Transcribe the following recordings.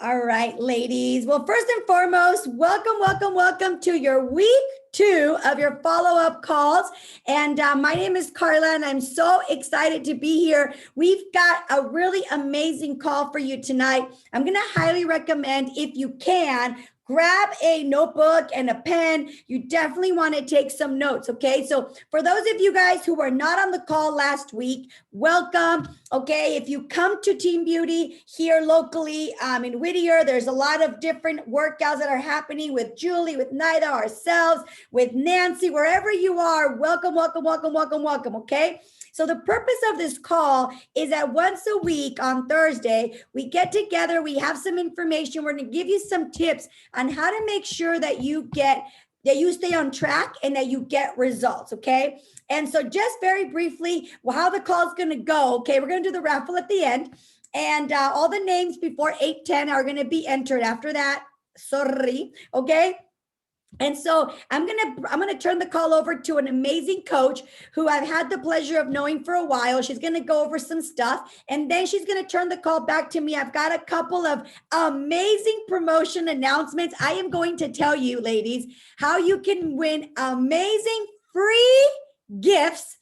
All right, ladies. Well, first and foremost, welcome to your week 2 of your follow-up calls. And my name is Karla, and I'm so excited to be here. We've got a really amazing call for you tonight. I'm going to highly recommend, if you can, grab a notebook and a pen. You definitely want to take some notes, okay? So for those of you guys who were not on the call last week, welcome, okay? If you come to Team Beauty here locally in Whittier, there's a lot of different workouts that are happening with Julie, with Nida, ourselves, with Nancy, wherever you are, welcome, okay? So the purpose of this call is that once a week on Thursday, we get together, we have some information, we're gonna give you some tips on how to make sure that you stay on track and that you get results, okay? And so just very briefly, how the call is gonna go, okay? We're gonna do the raffle at the end, and all the names before 8:10 are gonna be entered after that, sorry, okay? And so I'm gonna turn the call over to an amazing coach who I've had the pleasure of knowing for a while. She's gonna go over some stuff, and then she's gonna turn the call back to me. I've got a couple of amazing promotion announcements. I am going to tell you, ladies, how you can win amazing free gifts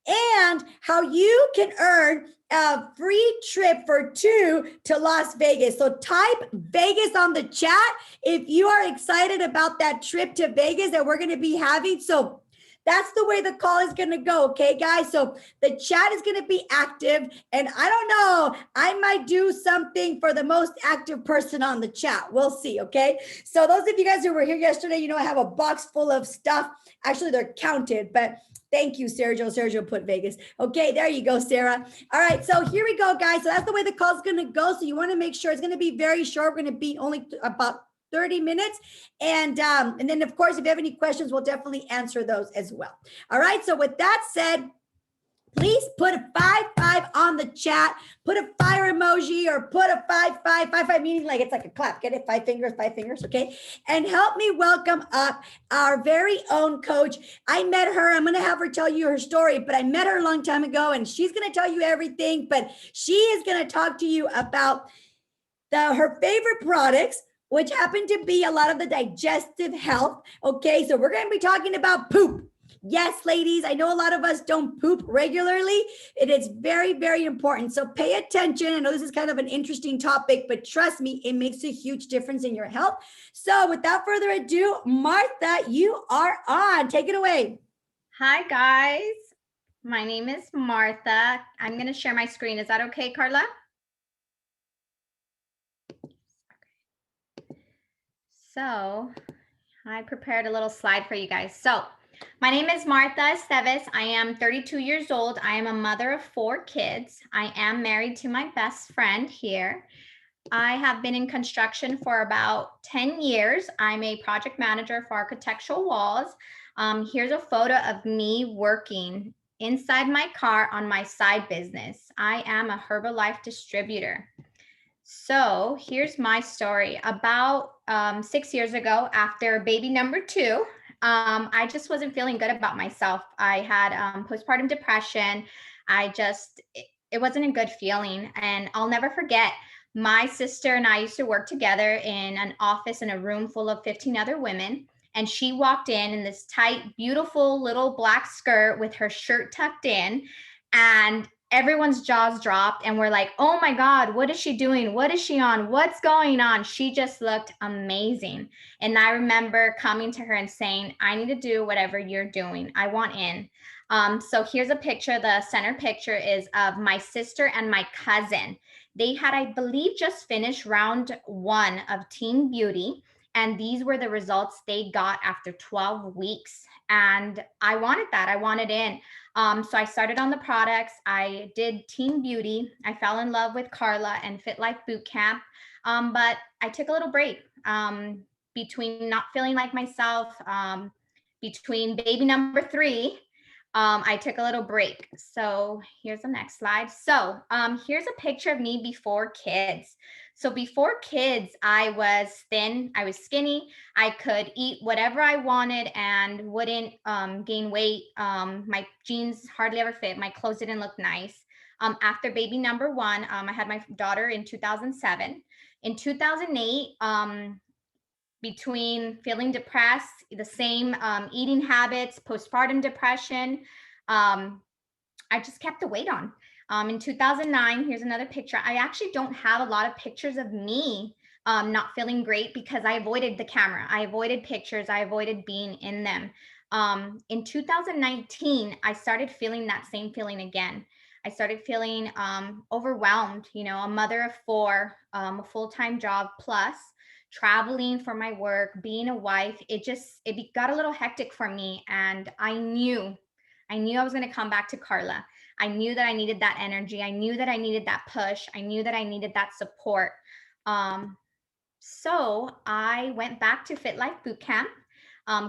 and how you can earn a free trip for 2 to Las Vegas. So type Vegas on the chat if you are excited about that trip to Vegas that we're going to be having. So that's the way the call is going to go. Okay, guys. So the chat is going to be active, and I don't know, I might do something for the most active person on the chat. We'll see. Okay. So those of you guys who were here yesterday, you know, I have a box full of stuff. Actually, they're counted, but thank you, Sergio. Sergio put Vegas. Okay, there you go, Sarah. All right, so here we go, guys. So that's the way the call is going to go. So you want to make sure it's going to be very short. We're going to be only about 30 minutes. And then, of course, if you have any questions, we'll definitely answer those as well. All right, so with that said, please put a 5 on the chat, put a fire emoji, or put a 5 meaning like it's like a clap. Get it? 5 fingers, okay? And help me welcome up our very own coach. I met her. I'm going to have her tell you her story, but I met her a long time ago, and she's going to tell you everything, but she is going to talk to you about her favorite products, which happen to be a lot of the digestive health. Okay, so we're going to be talking about poop. Yes, ladies, I know a lot of us don't poop regularly. It is very, very important. So pay attention. I know this is kind of an interesting topic, but trust me, it makes a huge difference in your health. So without further ado, Martha, you are on. Take it away. Hi, guys. My name is Martha. I'm going to share my screen. Is that okay, Karla? So I prepared a little slide for you guys. So my name is Martha Esteves. I am 32 years old. I am a mother of 4 kids. I am married to my best friend here. I have been in construction for about 10 years. I'm a project manager for architectural walls. Here's a photo of me working inside my car on my side business. I am a Herbalife distributor. So here's my story. About 6 years ago, after baby number 2, I just wasn't feeling good about myself. I had postpartum depression. It wasn't a good feeling. And I'll never forget, my sister and I used to work together in an office in a room full of 15 other women. And she walked in this tight, beautiful little black skirt with her shirt tucked in. And everyone's jaws dropped and we're like, oh my God, what is she doing? What is she on? What's going on? She just looked amazing. And I remember coming to her and saying, I need to do whatever you're doing. I want in. So here's a picture. The center picture is of my sister and my cousin. They had, I believe, just finished round 1 of Teen Beauty. And these were the results they got after 12 weeks. And I wanted that. I wanted in. So I started on the products. I did Teen Beauty. I fell in love with Karla and Fit Life Bootcamp. But I took a little break between not feeling like myself, between baby number 3. I took a little break. So here's the next slide. So here's a picture of me before kids. So before kids, I was thin, I was skinny. I could eat whatever I wanted and wouldn't gain weight. My jeans hardly ever fit. My clothes didn't look nice. After baby number 1, I had my daughter in 2007. In 2008, between feeling depressed, the same eating habits, postpartum depression, I just kept the weight on. In 2009, here's another picture. I actually don't have a lot of pictures of me not feeling great because I avoided the camera. I avoided pictures. I avoided being in them. In 2019, I started feeling that same feeling again. I started feeling overwhelmed, you know, a mother of four, a full-time job plus traveling for my work, being a wife. It got a little hectic for me. And I knew I was going to come back to Karla. I knew that I needed that energy. I knew that I needed that push. I knew that I needed that support. So I went back to Fit Life Bootcamp.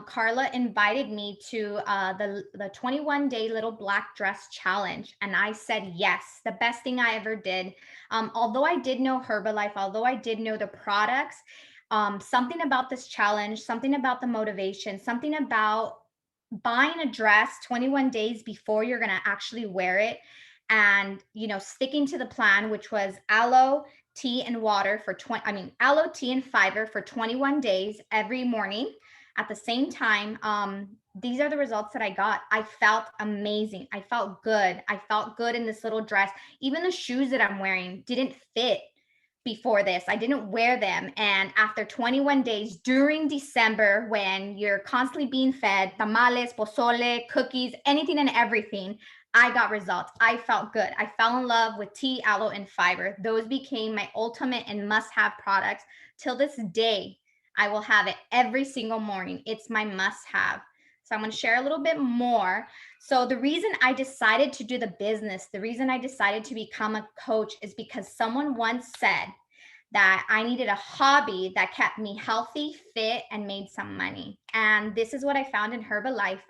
Karla invited me to the 21-day little black dress challenge. And I said yes, the best thing I ever did. Although I did know Herbalife, although I did know the products, something about this challenge, something about the motivation, something about buying a dress 21 days before you're going to actually wear it, and sticking to the plan, which was aloe tea and water for aloe tea and fiber for 21 days every morning at the same time. These are the results that I got. I felt amazing. I felt good. I felt good in this little dress. Even the shoes that I'm wearing didn't fit before this. I didn't wear them. And after 21 days during December, when you're constantly being fed tamales, pozole, cookies, anything and everything, I got results. I felt good. I fell in love with tea, aloe, and fiber. Those became my ultimate and must-have products. Till this day, I will have it every single morning. It's my must-have. So I'm going to share a little bit more. So the reason I decided to do the business, the reason I decided to become a coach is because someone once said that I needed a hobby that kept me healthy, fit, and made some money. And this is what I found in Herbalife.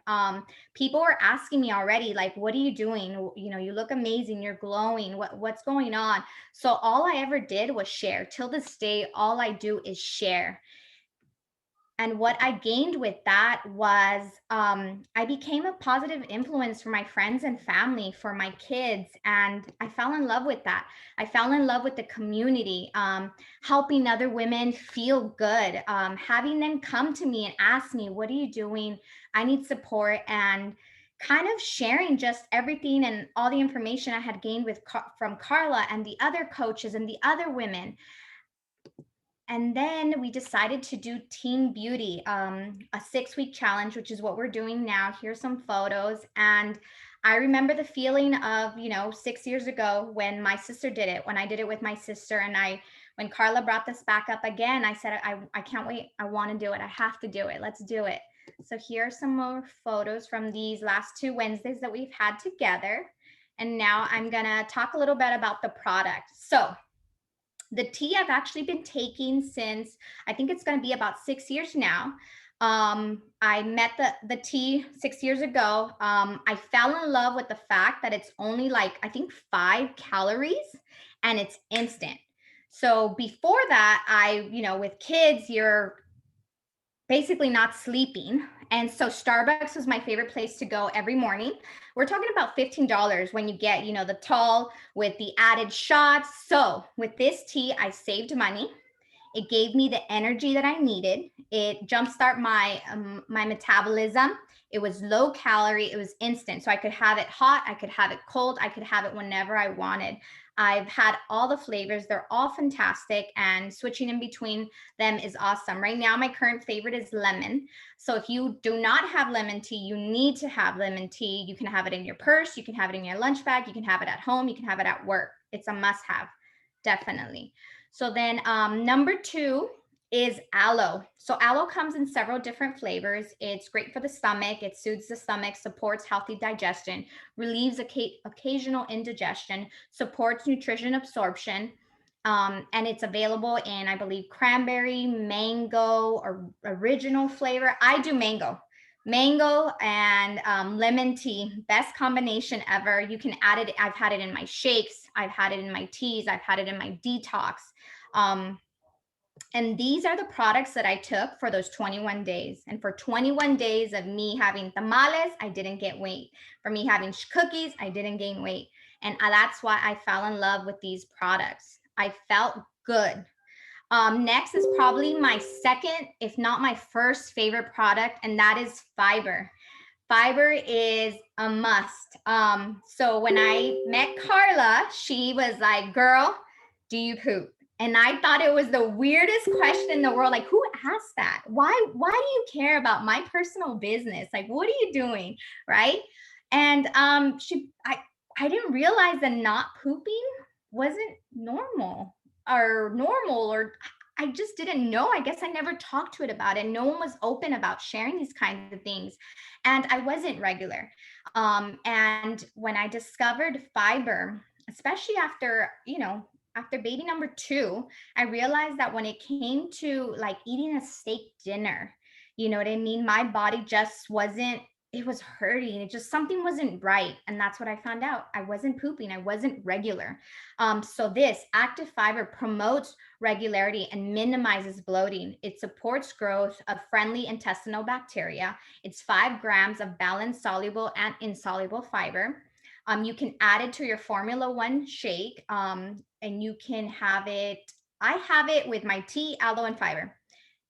People were asking me already, like, what are you doing? You look amazing. You're glowing. What's going on? So all I ever did was share. Till this day, all I do is share. And what I gained with that was I became a positive influence for my friends and family, for my kids. And I fell in love with that. I fell in love with the community, helping other women feel good, having them come to me and ask me, what are you doing? I need support. And kind of sharing just everything and all the information I had gained from Karla and the other coaches and the other women. And then we decided to do Team Beauty, a 6-week challenge, which is what we're doing now. Here's some photos. And I remember the feeling of, 6 years ago when my sister did it, when I did it with my sister. And when Karla brought this back up again, I said, I can't wait. I want to do it. I have to do it. Let's do it. So here are some more photos from these last 2 Wednesdays that we've had together. And now I'm going to talk a little bit about the product. So the tea I've actually been taking since, I think it's going to be about 6 years now. I met the tea 6 years ago. I fell in love with the fact that it's only like, I think 5 calories and it's instant. So before that, with kids, you're basically not sleeping. And so Starbucks was my favorite place to go every morning. We're talking about $15 when you get, the tall with the added shots. So with this tea, I saved money. It gave me the energy that I needed. It jumpstart my metabolism. It was low calorie. It was instant. So I could have it hot. I could have it cold. I could have it whenever I wanted. I've had all the flavors. They're all fantastic. And switching in between them is awesome. Right now, my current favorite is lemon. So if you do not have lemon tea, you need to have lemon tea. You can have it in your purse. You can have it in your lunch bag. You can have it at home. You can have it at work. It's a must-have, definitely. So then number 2 is aloe. So aloe comes in several different flavors. It's great for the stomach. It soothes the stomach, supports healthy digestion, relieves occasional indigestion, supports nutrition absorption. And it's available in, I believe, cranberry, mango, or original flavor. I do mango and lemon tea, best combination ever. You can add it. I've had it in my shakes. I've had it in my teas. I've had it in my detox. And these are the products that I took for those 21 days. And for 21 days of me having tamales, I didn't get weight. For me having cookies, I didn't gain weight. And that's why I fell in love with these products. I felt good. Next is probably my second, if not my first favorite product, and that is fiber. Fiber is a must. So when I met Karla, she was like, girl, do you poop? And I thought it was the weirdest question in the world. Like, who asked that? Why do you care about my personal business? Like, what are you doing? Right. And I didn't realize that not pooping wasn't normal, or I just didn't know. I guess I never talked to it about it. No one was open about sharing these kinds of things. And I wasn't regular. And when I discovered fiber, especially after, after baby number 2, I realized that when it came to like eating a steak dinner, you know what I mean? My body just wasn't, it was hurting. It just, something wasn't right. And that's what I found out. I wasn't pooping. I wasn't regular. So this active fiber promotes regularity and minimizes bloating. It supports growth of friendly intestinal bacteria. It's 5 grams of balanced soluble and insoluble fiber. You can add it to your Formula One shake, and you can have it. I have it with my tea, aloe, and fiber.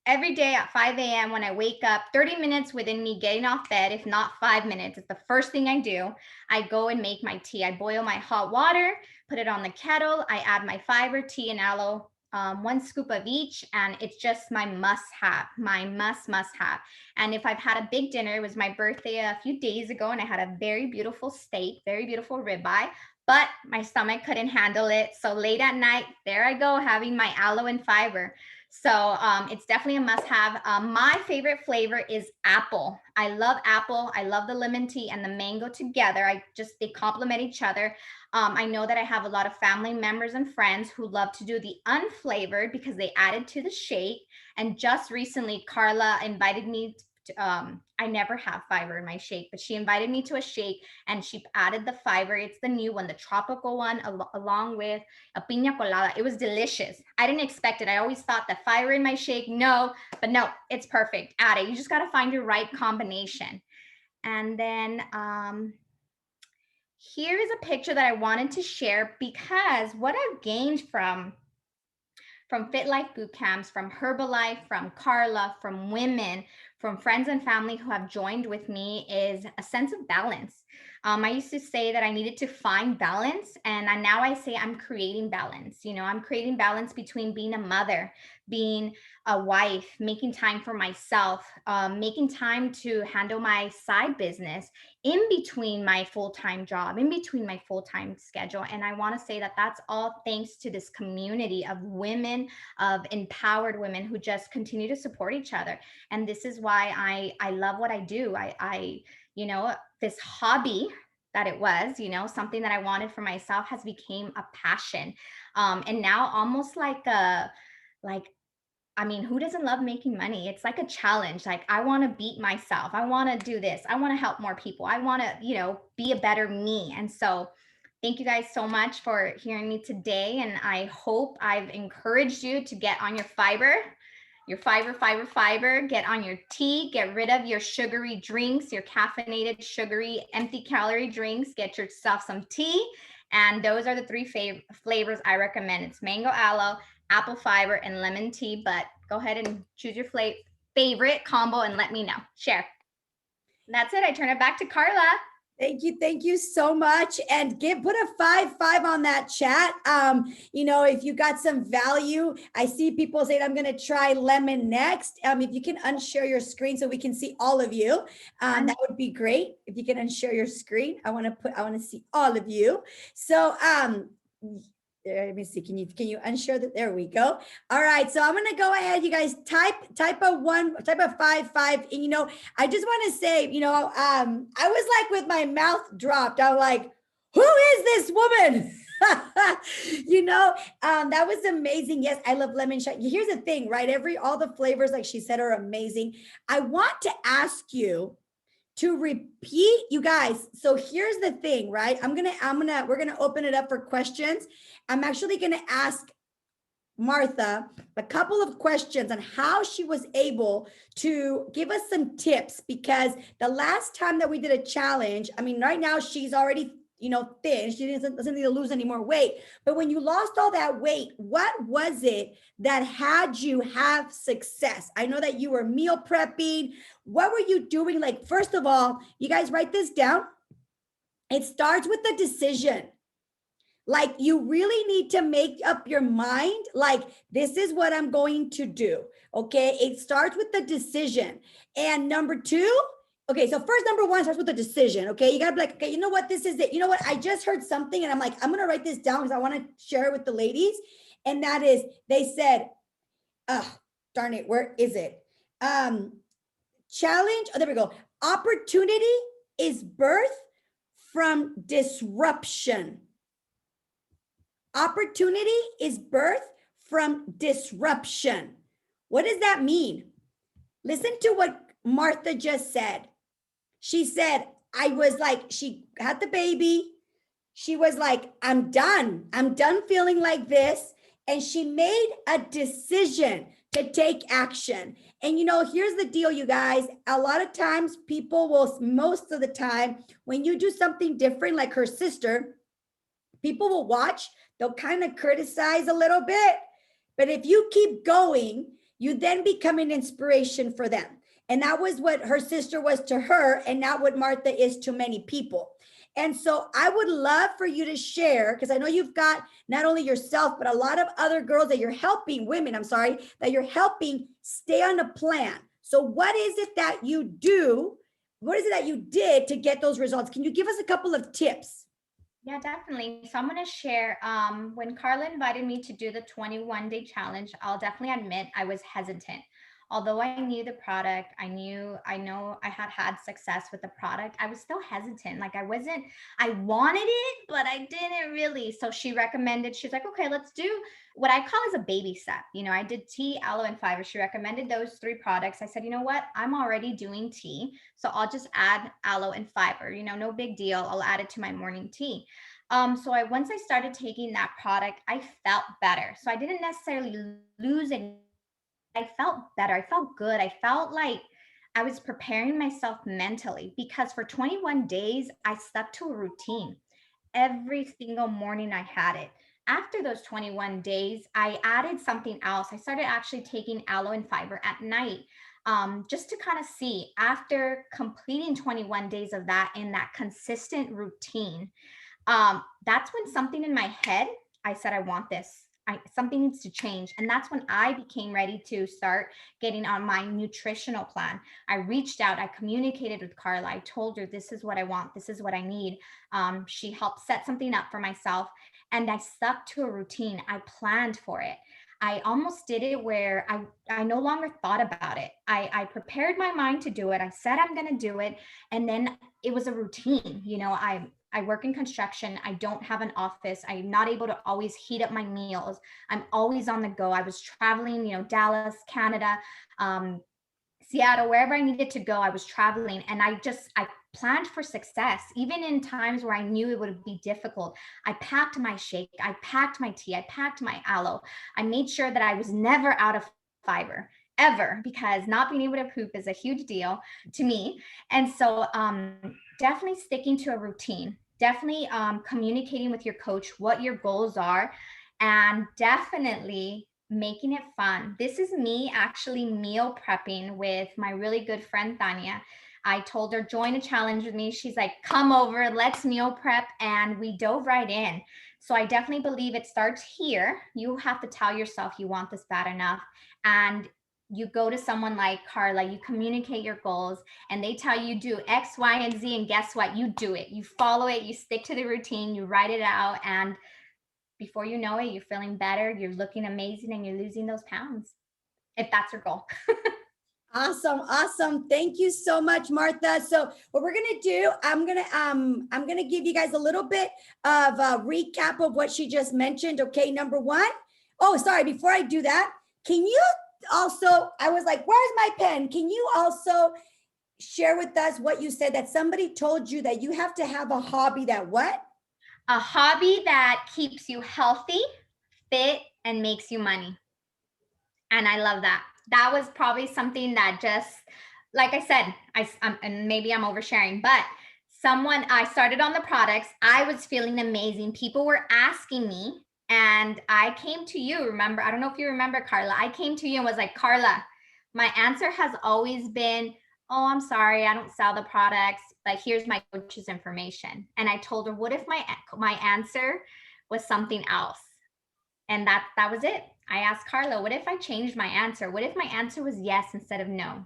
Every day at 5 a.m. when I wake up, 30 minutes within me getting off bed, if not 5 minutes, it's the first thing I do. I go and make my tea. I boil my hot water, put it on the kettle. I add my fiber, tea, and aloe, 1 scoop of each, and it's just my must have, my must have. And if I've had a big dinner, it was my birthday a few days ago, and I had a very beautiful steak, very beautiful ribeye, but my stomach couldn't handle it. So late at night, there I go, having my aloe and fiber. So it's definitely a must have. My favorite flavor is apple. I love apple. I love the lemon tea and the mango together. They complement each other. I know that I have a lot of family members and friends who love to do the unflavored because they add it to the shake. And just recently, Karla invited me I never have fiber in my shake, but she invited me to a shake and she added the fiber. It's the new one, the tropical one, along with a piña colada. It was delicious. I didn't expect it. I always thought that fiber in my shake, no, but no, it's perfect. Add it. You just got to find your right combination. And then here is a picture that I wanted to share because what I've gained from Fit Life boot camps, from Herbalife, from Karla, from women, from friends and family who have joined with me is a sense of balance. I used to say that I needed to find balance, and now I say I'm creating balance. I'm creating balance between being a mother, being a wife, making time for myself, making time to handle my side business in between my full-time job, in between my full-time schedule. And I want to say that that's all thanks to this community of women, of empowered women who just continue to support each other. And this is why I love what I do. I this hobby that it was, something that I wanted for myself has become a passion. And now almost who doesn't love making money? It's like a challenge. Like, I want to beat myself. I want to do this. I want to help more people. I want to, be a better me. And so thank you guys so much for hearing me today. And I hope I've encouraged you to get on your fiber, get on your tea, get rid of your sugary drinks, your caffeinated, sugary, empty calorie drinks, get yourself some tea. And those are the 3 flavors I recommend. It's mango aloe, apple fiber, and lemon tea. But go ahead and choose your favorite combo and let me know. Share. And that's it. I turn it back to Karla. Thank you so much. And put a 5 on that chat. If you got some value, I see people saying I'm gonna try lemon next. If you can unshare your screen so we can see all of you, that would be great. If you can unshare your screen, I want to see all of you. So let me see. Can you unshare that? There we go. All right. So I'm going to go ahead. You guys type a 5. And, I just want to say, I was like with my mouth dropped. I'm like, who is this woman? That was amazing. Yes, I love lemon shot. Here's the thing, right? all the flavors, like she said, are amazing. I want to ask you to repeat, you guys. So here's the thing, right? we're going to open it up for questions. I'm actually going to ask Martha a couple of questions on how she was able to give us some tips, because the last time that we did a challenge, right now she's already thin. She doesn't need to lose any more weight. But when you lost all that weight, what was it that had you have success? I know that you were meal prepping. What were you doing? Like, first of all, you guys write this down. It starts with a decision. Like, you really need to make up your mind, like, this is what I'm going to do. Okay. It starts with the decision. And number two, okay, so first, number one starts with the decision. Okay. You gotta be like, okay, you know what? This is it. You know what? I just heard something and I'm like, I'm gonna write this down because I want to share it with the ladies. And that is, they said, oh, darn it, where is it? Challenge. Oh, there we go. Opportunity is birth from disruption. Opportunity is birth from disruption. What does that mean? Listen to what Martha just said. She said, I was like, she had the baby. She was like, I'm done. I'm done feeling like this. And she made a decision to take action. And here's the deal, you guys. A lot of times people will, most of the time, when you do something different, like her sister, people will watch, they'll kind of criticize a little bit. But if you keep going, you then become an inspiration for them. And that was what her sister was to her, and not what Martha is to many people. And so I would love for you to share, because I know you've got not only yourself, but a lot of other girls that you're helping, women, that you're helping stay on a plan. So what is it that you do? What is it that you did to get those results? Can you give us a couple of tips? Yeah, definitely. So I'm going to share, when Karla invited me to do the 21-day challenge, I'll definitely admit I was hesitant. Although I knew the product, I know I had success with the product, I was still hesitant. Like, I wanted it, but I didn't really. So she recommended, she's like, okay, let's do what I call as a baby step. I did tea, aloe, and fiber. She recommended those 3 products. I said, you know what? I'm already doing tea. So I'll just add aloe and fiber, no big deal. I'll add it to my morning tea. So once I started taking that product, I felt better. So I didn't necessarily lose any. I felt better. I felt good. I felt like I was preparing myself mentally, because for 21 days, I stuck to a routine. Every single morning I had it. After those 21 days, I added something else. I started actually taking aloe and fiber at night, just to kind of see, after completing 21 days of that in that consistent routine. That's when something in my head, I said, I want this. Something needs to change. And that's when I became ready to start getting on my nutritional plan. I reached out, I communicated with Karla. I told her, this is what I want. This is what I need. She helped set something up for myself, and I stuck to a routine. I planned for it. I almost did it where I no longer thought about it. I prepared my mind to do it. I said, I'm going to do it. And then it was a routine. I work in construction. I don't have an office. I'm not able to always heat up my meals. I'm always on the go. I was traveling, Dallas, Canada, Seattle, wherever I needed to go, I was traveling. And I planned for success, even in times where I knew it would be difficult. I packed my shake, I packed my tea, I packed my aloe. I made sure that I was never out of fiber, ever, because not being able to poop is a huge deal to me. And so definitely sticking to a routine, definitely communicating with your coach what your goals are, and definitely making it fun. This is me actually meal prepping with my really good friend Tanya. I told her, join a challenge with me. She's like, come over, let's meal prep. And we dove right in. So I definitely believe it starts here. You have to tell yourself you want this bad enough. And you go to someone like Karla, you communicate your goals, and they tell you do X, Y, and Z. And guess what? You do it. You follow it. You stick to the routine. You write it out. And before you know it, you're feeling better. You're looking amazing, and you're losing those pounds, if that's your goal. Awesome. Thank you so much, Martha. So what we're gonna do, I'm gonna give you guys a little bit of a recap of what she just mentioned. Okay, number one. Oh, sorry. Before I do that, can you also? I was like, "Where's my pen?" Can you also share with us what you said, that somebody told you that you have to have a hobby that what? A hobby that keeps you healthy, fit, and makes you money. And I love that. That was probably something that just, like I said, and maybe I'm oversharing, but I started on the products. I was feeling amazing. People were asking me, and I came to you. Remember, I don't know if you remember, Karla. I came to you and was like, Karla, my answer has always been, oh, I'm sorry, I don't sell the products, but here's my coach's information. And I told her, what if my answer was something else? And that was it. I asked Karla, what if I changed my answer? What if my answer was yes instead of no?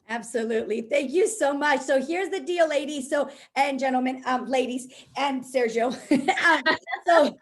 Absolutely. Thank you so much. So here's the deal, ladies. So, and gentlemen, ladies and Sergio. So,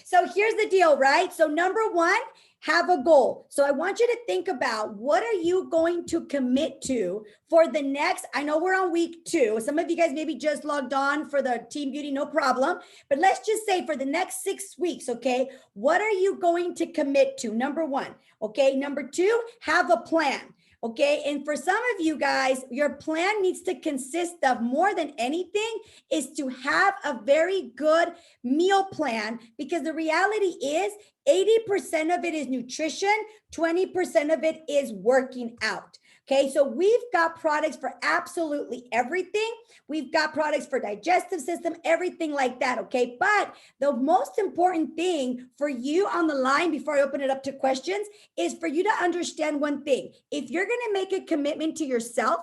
so here's the deal, right? So number one, have a goal. So I want you to think about what are you going to commit to for the next, I know we're on week 2. Some of you guys maybe just logged on for the Team Beauty, no problem. But let's just say for the next 6 weeks, okay, what are you going to commit to? Number one, okay. Number two, have a plan. Okay. And for some of you guys, your plan needs to consist of more than anything is to have a very good meal plan, because the reality is 80% of it is nutrition, 20% of it is working out. Okay, so we've got products for absolutely everything. We've got products for digestive system, everything like that. Okay, but the most important thing for you on the line before I open it up to questions is for you to understand one thing. If you're going to make a commitment to yourself,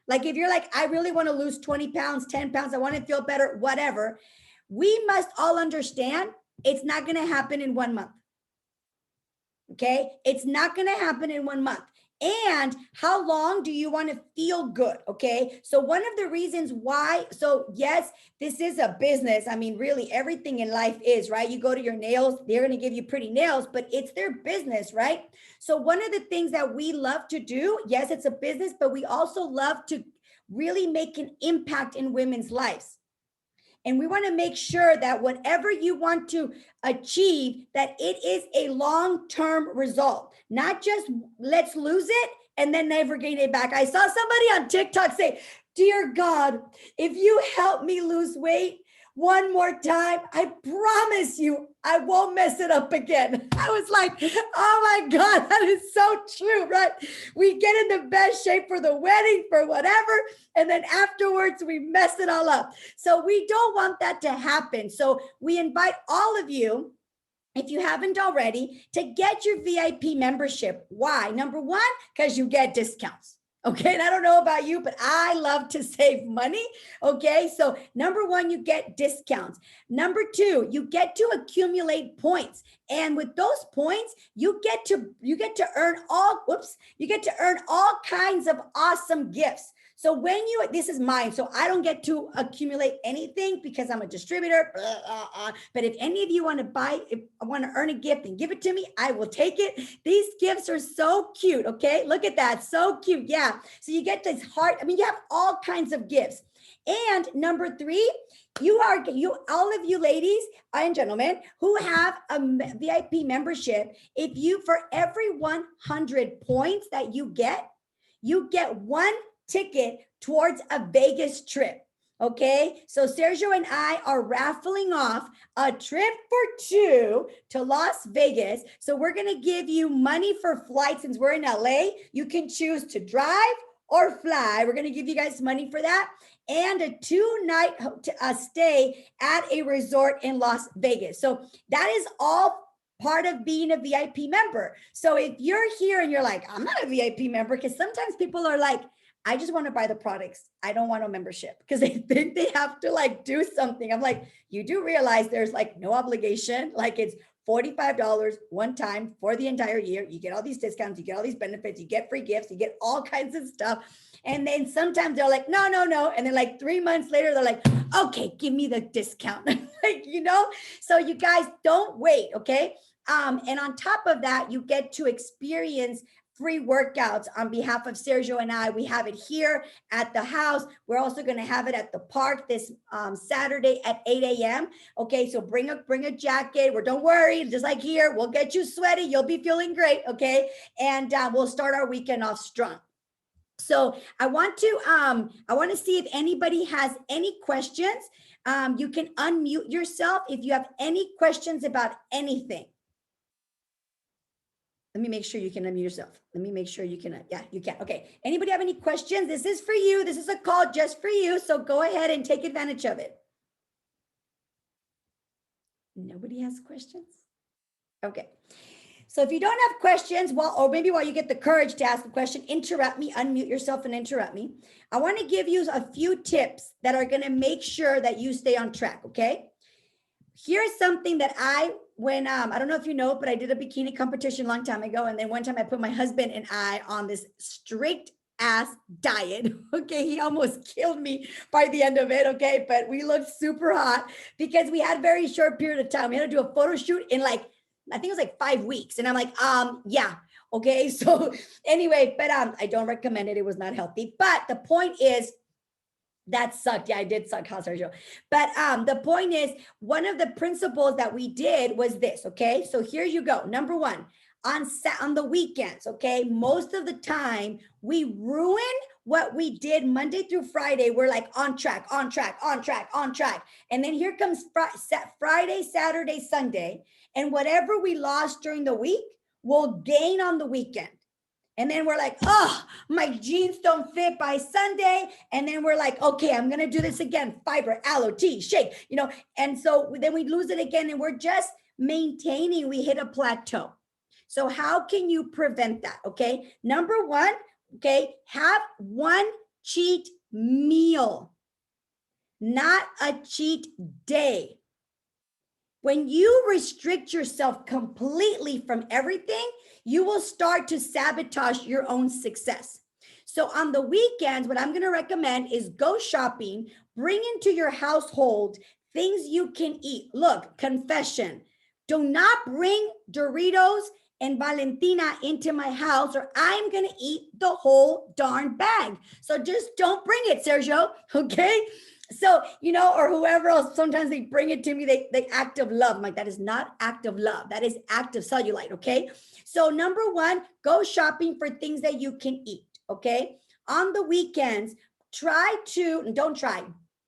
like if you're like, I really want to lose 20 pounds, 10 pounds, I want to feel better, whatever, we must all understand it's not going to happen in 1 month. Okay, it's not going to happen in 1 month. And how long do you want to feel good? Okay, so one of the reasons why, so yes, this is a business. I mean, really everything in life is, right? You go to your nails, they're going to give you pretty nails, but it's their business, right? So one of the things that we love to do, yes, it's a business, but we also love to really make an impact in women's lives. And we want to make sure that whatever you want to achieve, that it is a long-term result, not just let's lose it and then never gain it back. I saw somebody on TikTok say, dear God, if you help me lose weight one more time, I promise you, I won't mess it up again. I was like, oh my God, that is so true, right? We get in the best shape for the wedding, for whatever, and then afterwards we mess it all up. So we don't want that to happen. So we invite all of you, if you haven't already, to get your VIP membership. Why? Number one, because you get discounts. Okay, and I don't know about you, but I love to save money. Okay, so number one, you get discounts. Number two, you get to accumulate points, and with those points, you get to earn all kinds of awesome gifts. So when you, this is mine, so I don't get to accumulate anything because I'm a distributor, but if any of you want to buy, if I want to earn a gift and give it to me, I will take it. These gifts are so cute, okay? Look at that, so cute, yeah. So you get this heart, I mean, you have all kinds of gifts. And number three, all of you ladies and gentlemen who have a VIP membership, if you, for every 100 points that you get one ticket towards a Vegas trip. Okay, so Sergio and I are raffling off a trip for 2 to Las Vegas. So we're going to give you money for flights. Since we're in LA, you can choose to drive or fly. We're going to give you guys money for that, and a 2-night stay at a resort in Las Vegas. So that is all part of being a VIP member. So if you're here and you're like, I'm not a VIP member, because sometimes people are like, I just want to buy the products, I don't want a membership, because they think they have to like do something. I'm like, you do realize there's like no obligation. Like it's $45 one time for the entire year. You get all these discounts, you get all these benefits, you get free gifts, you get all kinds of stuff. And then sometimes they're like, no. And then like 3 months later, they're like, okay, give me the discount. Like, so you guys don't wait. Okay. And on top of that, you get to experience free workouts on behalf of Sergio and I. We have it here at the house. We're also going to have it at the park this Saturday at 8 a.m. Okay, so bring a jacket. Don't worry, just like here, we'll get you sweaty. You'll be feeling great. Okay, and we'll start our weekend off strong. So I want to see if anybody has any questions. You can unmute yourself if you have any questions about anything. Let me make sure you can unmute yourself. Let me make sure you can, yeah, you can. Okay, anybody have any questions? This is for you. This is a call just for you. So go ahead and take advantage of it. Nobody has questions? Okay. So if you don't have questions, well, or maybe while you get the courage to ask a question, interrupt me, unmute yourself and interrupt me. I want to give you a few tips that are going to make sure that you stay on track, okay? Here's something that I don't know if you know, but I did a bikini competition a long time ago. And then one time I put my husband and I on this strict ass diet. Okay. He almost killed me by the end of it. Okay. But we looked super hot because we had a very short period of time. We had to do a photo shoot in I think it was 5 weeks. And I'm like, yeah. Okay. So anyway, but I don't recommend it. It was not healthy. But the point is, that sucked. Yeah, I did suck, huh, Sergio? But the point is, one of the principles that we did was this, okay? So here you go. Number one, on the weekends, okay? Most of the time, we ruin what we did Monday through Friday. We're like on track, on track, on track, on track. And then here comes Friday, Saturday, Sunday. And whatever we lost during the week, we'll gain on the weekend. And then we're like, oh, my jeans don't fit by Sunday. And then we're like, okay, I'm going to do this again. Fiber, aloe, tea, shake, and so then we lose it again. And we're just maintaining, we hit a plateau. So how can you prevent that? Okay. Number one, okay, have one cheat meal, not a cheat day. When you restrict yourself completely from everything, you will start to sabotage your own success. So on the weekends, what I'm going to recommend is go shopping, bring into your household things you can eat. Look, confession, do not bring Doritos and Valentina into my house or I'm going to eat the whole darn bag. So just don't bring it, Sergio, okay? So, or whoever else, sometimes they bring it to me, they act of love. I'm like, that is not act of love. That is act of cellulite, okay? So number one, go shopping for things that you can eat, okay? On the weekends,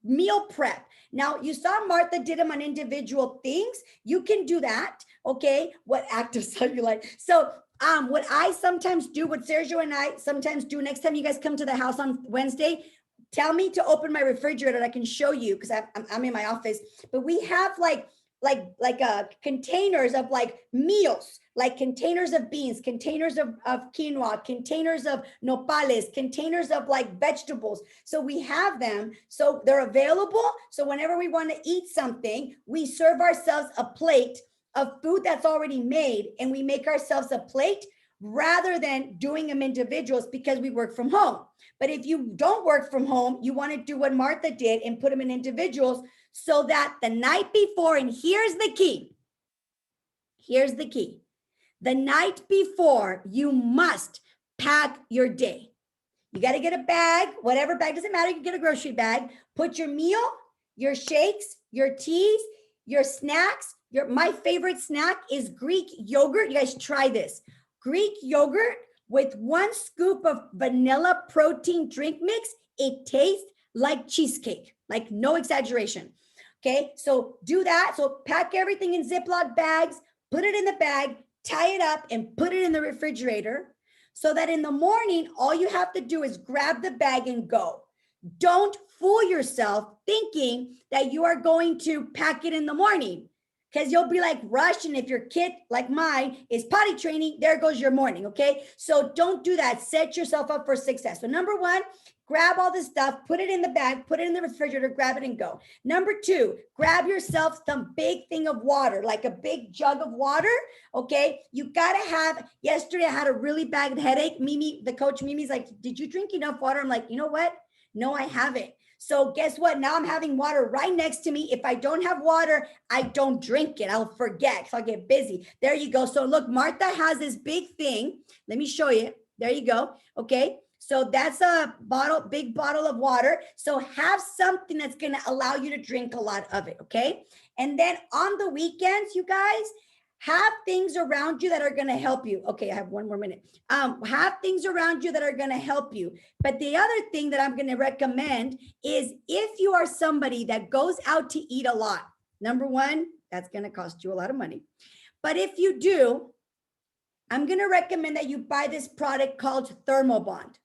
meal prep. Now, you saw Martha did them on individual things. You can do that, okay? What act of cellulite? So what I sometimes do, what Sergio and I sometimes do, next time you guys come to the house on Wednesday, tell me to open my refrigerator and I can show you because I'm in my office. But we have containers of meals, like containers of beans, containers of quinoa, containers of nopales, containers of vegetables. So we have them. So they're available. So whenever we want to eat something, we serve ourselves a plate of food that's already made and we make ourselves a plate rather than doing them individuals because we work from home. But if you don't work from home, you want to do what Martha did and put them in individuals so that the night before, and here's the key. Here's the key. The night before, you must pack your day. You got to get a bag, whatever bag, doesn't matter. You can get a grocery bag. Put your meal, your shakes, your teas, your snacks. My favorite snack is Greek yogurt. You guys try this. Greek yogurt with 1 scoop of vanilla protein drink mix. It tastes like cheesecake, like no exaggeration. Okay, so do that. So pack everything in Ziploc bags, put it in the bag, tie it up and put it in the refrigerator so that in the morning, all you have to do is grab the bag and go. Don't fool yourself thinking that you are going to pack it in the morning. Because you'll be rushed. And if your kid, like mine, is potty training, there goes your morning, okay? So don't do that. Set yourself up for success. So number one, grab all this stuff, put it in the bag, put it in the refrigerator, grab it and go. Number two, grab yourself some big thing of water, like a big jug of water, okay? You gotta have, yesterday I had a really bad headache. Mimi, the coach, Mimi's like, did you drink enough water? I'm like, you know what? No, I haven't. So guess what? Now I'm having water right next to me. If I don't have water, I don't drink it. I'll forget because I'll get busy. There you go. So look, Martha has this big thing. Let me show you. There you go. Okay. So that's a big bottle of water. So have something that's going to allow you to drink a lot of it. Okay. And then on the weekends, you guys, have things around you that are going to help you. Okay, I have 1 more minute. Have things around you that are going to help you. But the other thing that I'm going to recommend is if you are somebody that goes out to eat a lot, number one, that's going to cost you a lot of money. But if you do, I'm going to recommend that you buy this product called Thermobond.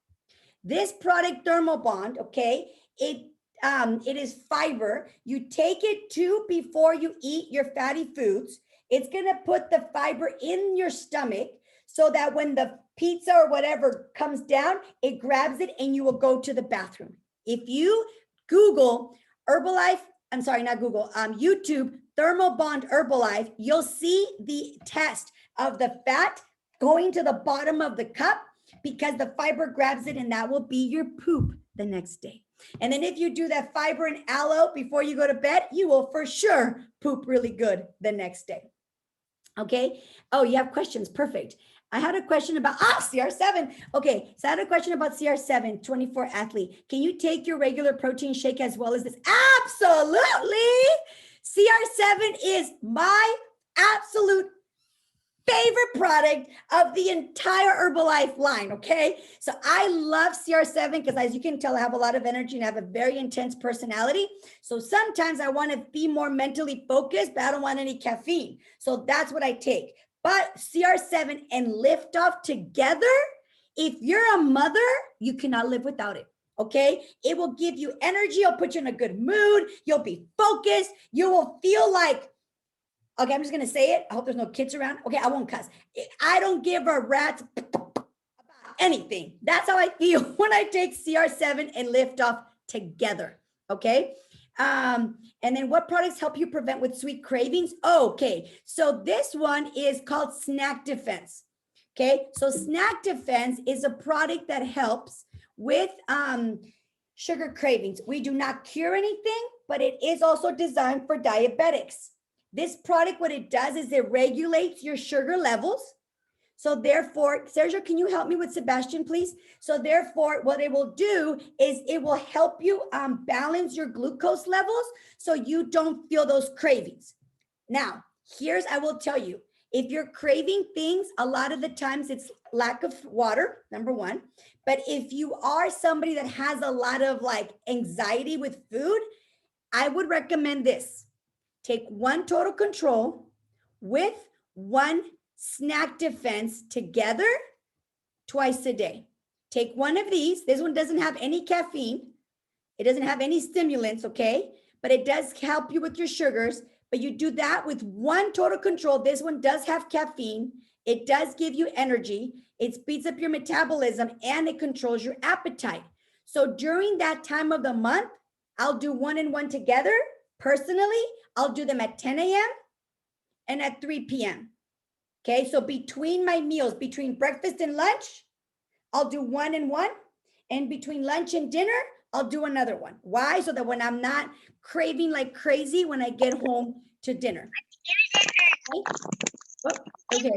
This product, Thermobond, okay, it is fiber. You take it too before you eat your fatty foods. It's going to put the fiber in your stomach so that when the pizza or whatever comes down, it grabs it and you will go to the bathroom. If you Google Herbalife, I'm sorry, not Google, YouTube, Thermobond Herbalife, you'll see the test of the fat going to the bottom of the cup because the fiber grabs it and that will be your poop the next day. And then if you do that fiber and aloe before you go to bed, you will for sure poop really good the next day. Okay. Oh, you have questions. Perfect. I had a question about CR7. Okay, so I had a question about CR7, 24 athlete. Can you take your regular protein shake as well as this? Absolutely. CR7 is my absolute favorite product of the entire Herbalife line, okay? So I love CR7 because as you can tell, I have a lot of energy and I have a very intense personality. So sometimes I want to be more mentally focused, but I don't want any caffeine. So that's what I take. But CR7 and Lift Off together, if you're a mother, you cannot live without it. Okay, it will give you energy. It'll put you in a good mood. You'll be focused. You will feel like, okay, I'm just going to say it. I hope there's no kids around. Okay, I won't cuss. I don't give a rat's about anything. That's how I feel when I take CR7 and Lift Off together. Okay. And then what products help you prevent with sweet cravings? Okay, so this one is called Snack Defense. Okay, so Snack Defense is a product that helps with sugar cravings. We do not cure anything, but it is also designed for diabetics. This product, what it does is it regulates your sugar levels. So therefore, Sergio, can you help me with Sebastian, please? So therefore, what it will do is it will help you balance your glucose levels so you don't feel those cravings. Now, I will tell you, if you're craving things, a lot of the times it's lack of water, number one. But if you are somebody that has a lot of like anxiety with food, I would recommend this. Take one Total Control with one Snack Defense together twice a day. Take one of these. This one doesn't have any caffeine. It doesn't have any stimulants, okay? But it does help you with your sugars. But you do that with one Total Control. This one does have caffeine. It does give you energy. It speeds up your metabolism and it controls your appetite. So during that time of the month, I'll do one and one together. Personally, I'll do them at 10 a.m. and at 3 p.m. Okay, so between my meals, between breakfast and lunch, I'll do one and one. And between lunch and dinner, I'll do another one. Why? So that when I'm not craving like crazy when I get home to dinner. Okay.